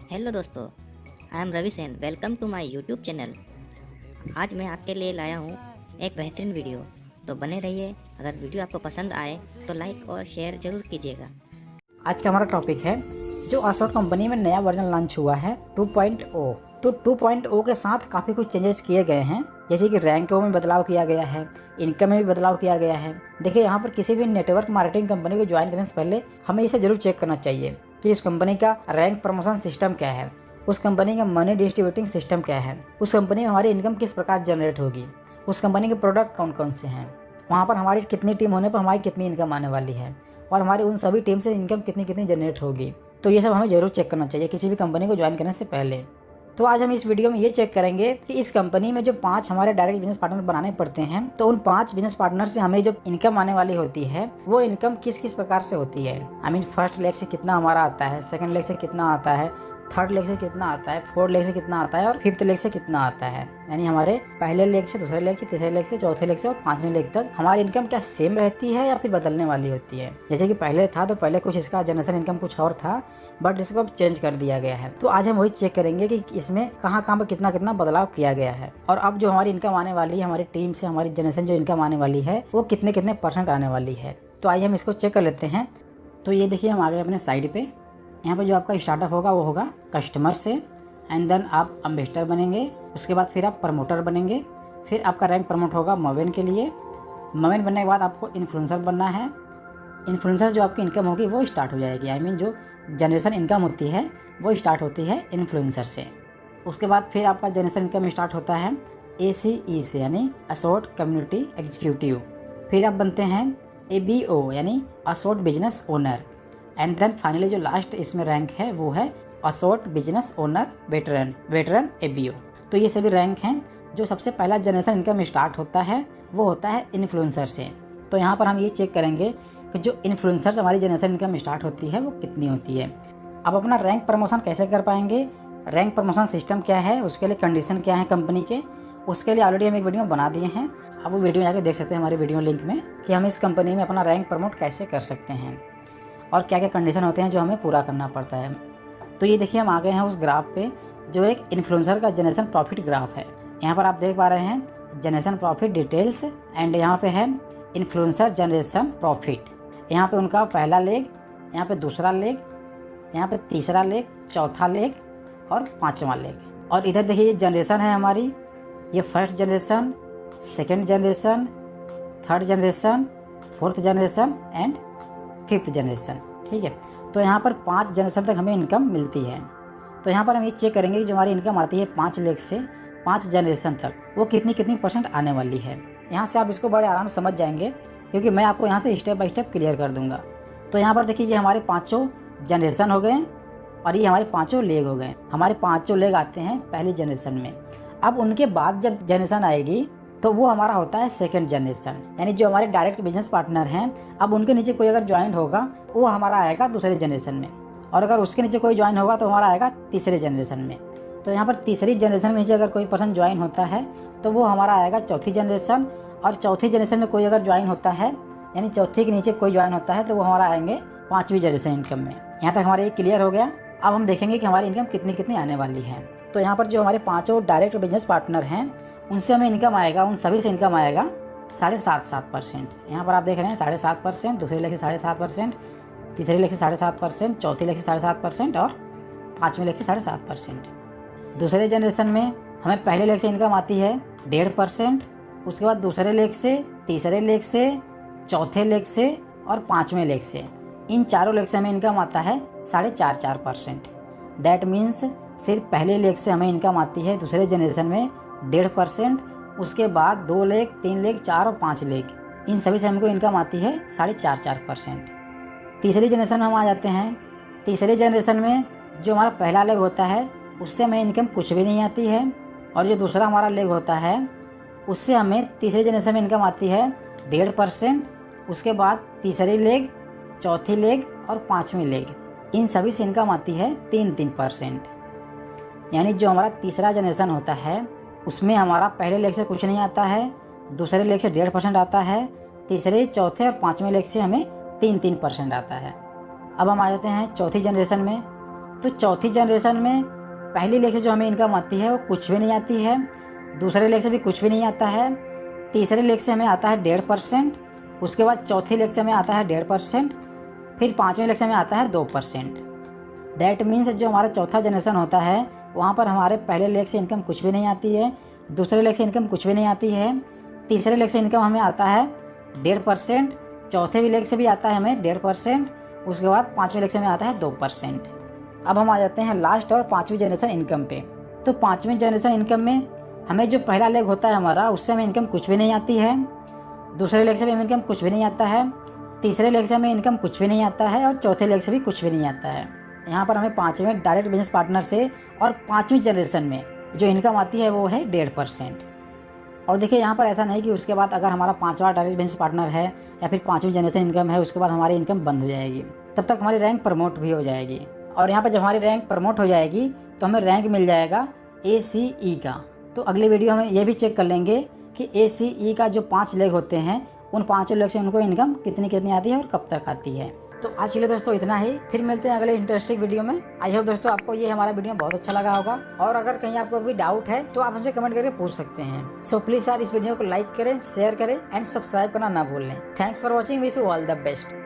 Hello दोस्तों, I am Ravi Sen. Welcome to my YouTube channel. आज मैं आपके लिए लाया हूँ एक बेहतरीन वीडियो, तो बने रहिए। अगर वीडियो आपको पसंद आए तो लाइक और शेयर ज़रूर कीजिएगा। आज का हमारा टॉपिक है जो असॉर्ट कंपनी में नया वर्जन लॉन्च हुआ है 2.0। तो 2.0 के साथ काफ़ी कुछ चेंजेस किए गए हैं, जैसे कि रैंकों में बदलाव किया गया है, इनकम में भी बदलाव किया गया है। देखिए, यहाँ पर किसी भी नेटवर्क मार्केटिंग कंपनी को ज्वाइन करने से पहले हमें ये सब जरूर चेक करना चाहिए कि उस कंपनी का रैंक प्रमोशन सिस्टम क्या है, उस कंपनी का मनी डिस्ट्रीब्यूटिंग सिस्टम क्या है, उस कंपनी में हमारी इनकम किस प्रकार जनरेट होगी, उस कंपनी के प्रोडक्ट कौन कौन से हैं, वहाँ पर हमारी कितनी टीम होने पर हमारी कितनी इनकम आने वाली है, और हमारी उन सभी टीम से इनकम कितनी कितनी जनरेट होगी। तो ये सब हमें जरूर चेक करना चाहिए किसी भी कंपनी को ज्वाइन करने से पहले। तो आज हम इस वीडियो में ये चेक करेंगे कि इस कंपनी में जो 5 हमारे डायरेक्ट बिजनेस पार्टनर बनाने पड़ते हैं, तो उन 5 बिजनेस पार्टनर से हमें जो इनकम आने वाली होती है वो इनकम किस किस प्रकार से होती है। फर्स्ट लेग से कितना हमारा आता है, सेकंड लेग से कितना आता है, थर्ड लेग से कितना आता है, फोर्थ लेग से कितना आता है और फिफ्थ लेग से कितना आता है। यानी हमारे पहले लेग से, दूसरे लेग से, तीसरे लेग से, चौथे लेग से और 5वें लेग तक हमारी इनकम क्या सेम रहती है या फिर बदलने वाली होती है। जैसे कि पहले था तो पहले कुछ इसका जनरेशन इनकम कुछ और था, बट इसको अब चेंज कर दिया गया है। तो आज हम वही चेक करेंगे कि इसमें कहाँ कहाँ पर कितना कितना बदलाव किया गया है, और अब जो हमारी इनकम आने वाली है, हमारी टीम से हमारी जनरेशन जो इनकम आने वाली है वो कितने कितने % आने वाली है। तो आइए हम इसको चेक कर लेते हैं। तो ये देखिए, हम आ गए अपने साइड पे। यहाँ पे जो आपका स्टार्टअप होगा वो होगा कस्टमर से, एंड देन आप एम्बेसडर बनेंगे। उसके बाद फिर आप प्रमोटर बनेंगे। फिर आपका रैंक प्रमोट होगा मोवेन के लिए। मोवेन बनने के बाद आपको इन्फ्लुएंसर बनना है। इन्फ्लुएंसर जो आपकी इनकम होगी वो स्टार्ट हो जाएगी। जो जनरेशन इनकम होती है वो स्टार्ट होती है इन्फ्लुएंसर से। उसके बाद फिर आपका जनरेशन इनकम स्टार्ट होता है ACE से, यानी असॉर्ट कम्युनिटी एग्जीक्यूटिव। फिर आप बनते हैं ABO यानी assort business owner. And then finally जो लास्ट इसमें रैंक है वो है assort business owner veteran ABO। तो ये सभी रैंक हैं। जो सबसे पहला जनरेशन इनकम स्टार्ट होता है वो होता है इन्फ्लुएंसर से। तो यहाँ पर हम ये चेक करेंगे कि जो इन्फ्लुएंसर से हमारी जनरेशन इनकम स्टार्ट होती है वो कितनी होती है। अब अपना रैंक प्रमोशन कैसे कर पाएंगे, रैंक प्रमोशन सिस्टम क्या है, उसके लिए कंडीशन क्या है कंपनी के, उसके लिए ऑलरेडी हम एक वीडियो बना दिए हैं। अब वो वीडियो जाके देख सकते हैं हमारे वीडियो लिंक में कि हम इस कंपनी में अपना रैंक प्रमोट कैसे कर सकते हैं और क्या क्या कंडीशन होते हैं जो हमें पूरा करना पड़ता है। तो ये देखिए, हम आ गए हैं उस ग्राफ पे जो एक इन्फ्लुएंसर का जनरेशन प्रॉफिट ग्राफ है। यहाँ पर आप देख पा रहे हैं जनरेशन प्रॉफिट डिटेल्स, एंड यहाँ पे है इन्फ्लुएंसर जनरेशन प्रॉफिट। यहाँ पे उनका पहला लेग, यहाँ पे दूसरा लेग, यहाँ पे तीसरा लेग, चौथा लेग और 5वां लेग। और इधर देखिए, ये जनरेशन है हमारी, ये first generation, second generation, third generation, fourth generation and fifth generation. ठीक है, तो यहाँ पर 5 जनरेशन तक हमें इनकम मिलती है। तो यहाँ पर हम ये चेक करेंगे कि जो हमारी इनकम आती है 5 लेग से 5 जनरेशन तक वो कितनी कितनी % आने वाली है। यहाँ से आप इसको बड़े आराम से समझ जाएंगे, क्योंकि मैं आपको यहाँ से स्टेप बाय स्टेप क्लियर कर दूंगा। तो यहाँ पर देखिए, ये हमारे 5 जनरेशन हो गए और ये हमारे 5 लेग हो गए। हमारे 5 लेग आते हैं पहली जनरेशन में। अब उनके बाद जब जनरेशन आएगी तो वो हमारा होता है सेकंड जनरेशन, यानी जो हमारे डायरेक्ट बिजनेस पार्टनर हैं। अब उनके नीचे कोई अगर ज्वाइन होगा वो हमारा आएगा दूसरे जनरेशन में, और अगर उसके नीचे कोई ज्वाइन होगा तो हमारा आएगा तीसरे जनरेशन में। तो यहाँ पर तीसरी जनरेशन में नीचे अगर कोई पर्सन ज्वाइन होता है तो वो हमारा आएगा चौथी जनरेशन, और चौथी जनरेशन में कोई अगर ज्वाइन होता है, यानी चौथी के नीचे कोई ज्वाइन होता है, तो वो हमारा आएंगे 5वीं जनरेशन इनकम में। यहाँ तक हमारा ये क्लियर हो गया। अब हम देखेंगे कि हमारी इनकम कितनी कितनी आने वाली है। तो यहाँ पर जो हमारे 5 डायरेक्ट बिजनेस पार्टनर हैं उनसे हमें इनकम आएगा, उन सभी से इनकम आएगा 7.5%। यहाँ पर आप देख रहे हैं 7.5%, दूसरे लेग से 7.5%, तीसरे लेग से 7.5%, चौथे लेग से 7.5% और 5वें लेग से 7.5%। दूसरे जनरेशन में हमें पहले लेग से इनकम आती है 1.5%, उसके बाद दूसरे लेग से, तीसरे लेग से, चौथे लेग से और 5वें लेग से, इन चारों लेग से हमें इनकम आता है 4.5%। दैट मीन्स सिर्फ पहले लेग से हमें इनकम आती है दूसरे जनरेशन में 1.5%, उसके बाद 2 लेग, 3 लेग, 4 और 5 लेग, इन सभी से हमको इनकम आती है 4.5%। तीसरी जनरेशन में हम आ जाते हैं। तीसरे जनरेशन में जो हमारा पहला लेग होता है उससे हमें इनकम कुछ भी नहीं आती है, और जो दूसरा हमारा लेग होता है उससे हमें तीसरे जनरेशन में इनकम आती है 1.5%, उसके बाद तीसरी लेग, चौथी लेग और 5वीं लेग, इन सभी से इनकम आती है 3%। यानी जो हमारा तीसरा जनरेशन होता है उसमें हमारा पहले लेग से कुछ नहीं आता है, दूसरे लेग से 1.5% आता है, तीसरे, चौथे और 5वें लेग से हमें 3% आता है। अब हम आ जाते हैं चौथी जनरेशन में। तो चौथी जनरेशन में पहली लेग से जो हमें इनकम आती है वो कुछ भी नहीं आती है, दूसरे लेग से भी कुछ भी नहीं आता है, तीसरे लेग से हमें आता है 1.5%, उसके बाद चौथी लेग से हमें आता है 1.5%, फिर पाँचवें लेग से हमें आता है 2%। दैट मीन्स जो हमारा चौथा जनरेशन होता है वहाँ पर हमारे पहले लेग से इनकम कुछ भी नहीं आती है, दूसरे लेग से इनकम कुछ भी नहीं आती है, तीसरे लेग से इनकम हमें आता है 1.5%, चौथे भी लेग से भी आता है हमें 1.5%, उसके बाद पाँचवें लेग से हमें आता है 2%। अब हम आ जाते हैं लास्ट और पाँचवीं जनरेशन इनकम पे। तो पाँचवीं जनरेशन इनकम में हमें जो पहला लेग होता है हमारा उससे हमें इनकम कुछ भी नहीं आती है, दूसरे लेग से भी हमें इनकम कुछ भी नहीं आता है, तीसरे लेग से हमें इनकम कुछ भी नहीं आता है और चौथे लेग से भी कुछ भी नहीं आता है। यहाँ पर हमें पाँचवें डायरेक्ट बिजनेस पार्टनर से और पाँचवीं जनरेशन में जो इनकम आती है वो है 1.5%। और देखिए यहाँ पर ऐसा नहीं कि उसके बाद अगर हमारा पाँचवा डायरेक्ट बिजनेस पार्टनर है या फिर पाँचवीं जनरेशन इनकम है उसके बाद हमारी इनकम बंद हो जाएगी, तब तक हमारी रैंक प्रमोट भी हो जाएगी। और यहाँ पर जब हमारी रैंक प्रमोट हो जाएगी तो हमें रैंक मिल जाएगा ACE का। तो अगली वीडियो में ये भी चेक कर लेंगे कि ACE का जो 5 लेग होते हैं उन 5 लेग से उनको इनकम कितनी आती है और कब तक आती है। तो आज के लिए दोस्तों इतना ही, फिर मिलते हैं अगले इंटरेस्टिंग वीडियो में। आई होप दोस्तों आपको ये हमारा वीडियो बहुत अच्छा लगा होगा, और अगर कहीं आपको भी डाउट है तो आप हमसे कमेंट करके पूछ सकते हैं। सो प्लीज यार इस वीडियो को लाइक करें, शेयर करें एंड सब्सक्राइब करना ना भूलें। Thanks for watching, wish you all the best.